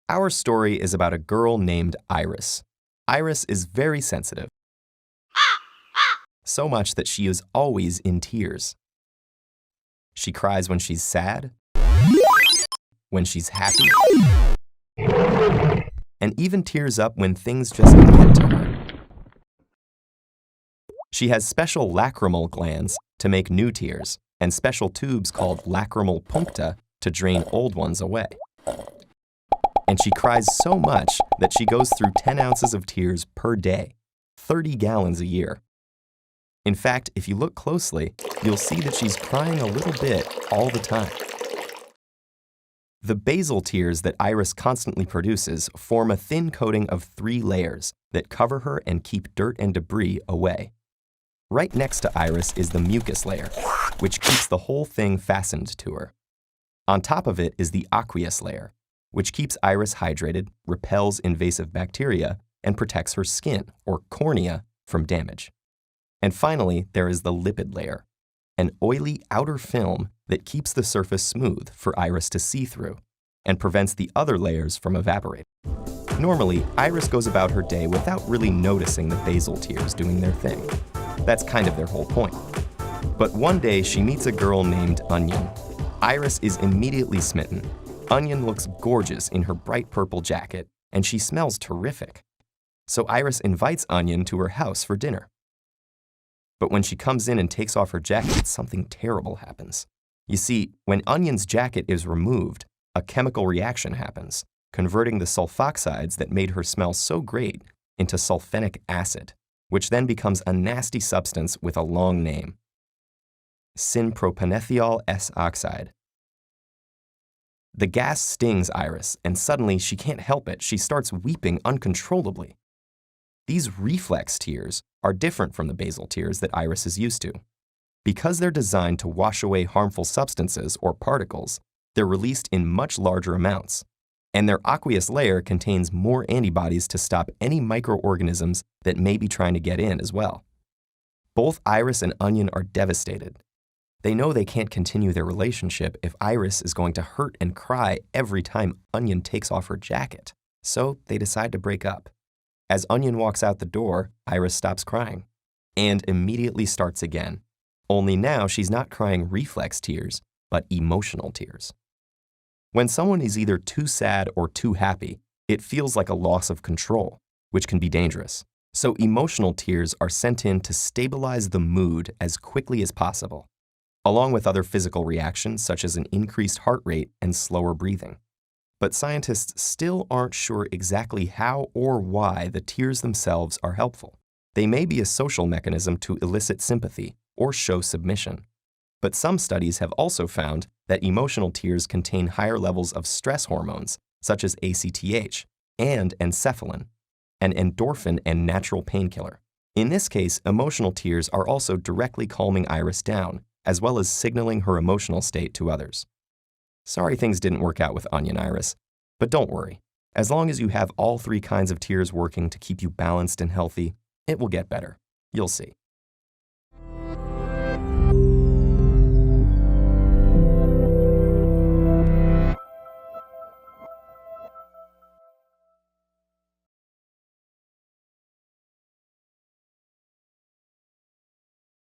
Our story is about a girl named Iris. Iris is very sensitive, so much that she is always in tears. She cries when she's sad, when she's happy, and even tears up when things just get to her. She has special lacrimal glands to make new tears and special tubes called lacrimal puncta to drain old ones away. And she cries so much that she goes through 10 ounces of tears per day, 30 gallons a year. In fact, if you look closely, you'll see that she's crying a little bit all the time. The basal tears that Iris constantly produces form a thin coating of 3 layers that cover her and keep dirt and debris away. Right next to Iris is the mucus layer, which keeps the whole thing fastened to her. On top of it is the aqueous layer, which keeps Iris hydrated, repels invasive bacteria, and protects her skin, or cornea, from damage. And finally, there is the lipid layer, an oily outer film that keeps the surface smooth for Iris to see through and prevents the other layers from evaporating. Normally, Iris goes about her day without really noticing the basal tears doing their thing. That's kind of their whole point. But one day, she meets a girl named Onion. Iris is immediately smitten. Onion looks gorgeous in her bright purple jacket, and she smells terrific. So Iris invites Onion to her house for dinner. But when she comes in and takes off her jacket, something terrible happens. You see, when Onion's jacket is removed, a chemical reaction happens, converting the sulfoxides that made her smell so great into sulfenic acid, which then becomes a nasty substance with a long name. Synpropanethiol S-oxide. The gas stings Iris, and suddenly she can't help it. She starts weeping uncontrollably. These reflex tears are different from the basal tears that Iris is used to. Because they're designed to wash away harmful substances or particles, they're released in much larger amounts. And their aqueous layer contains more antibodies to stop any microorganisms that may be trying to get in as well. Both Iris and Onion are devastated. They know they can't continue their relationship if Iris is going to hurt and cry every time Onion takes off her jacket, so they decide to break up. As Onion walks out the door, Iris stops crying and immediately starts again. Only now she's not crying reflex tears, but emotional tears. When someone is either too sad or too happy, it feels like a loss of control, which can be dangerous. So emotional tears are sent in to stabilize the mood as quickly as possible, along with other physical reactions such as an increased heart rate and slower breathing. But scientists still aren't sure exactly how or why the tears themselves are helpful. They may be a social mechanism to elicit sympathy or show submission. But some studies have also found that emotional tears contain higher levels of stress hormones, such as ACTH, and enkephalin, an endorphin and natural painkiller. In this case, emotional tears are also directly calming Iris down, as well as signaling her emotional state to others. Sorry things didn't work out with Onion, Iris, but don't worry. As long as you have all 3 kinds of tears working to keep you balanced and healthy, it will get better. You'll see.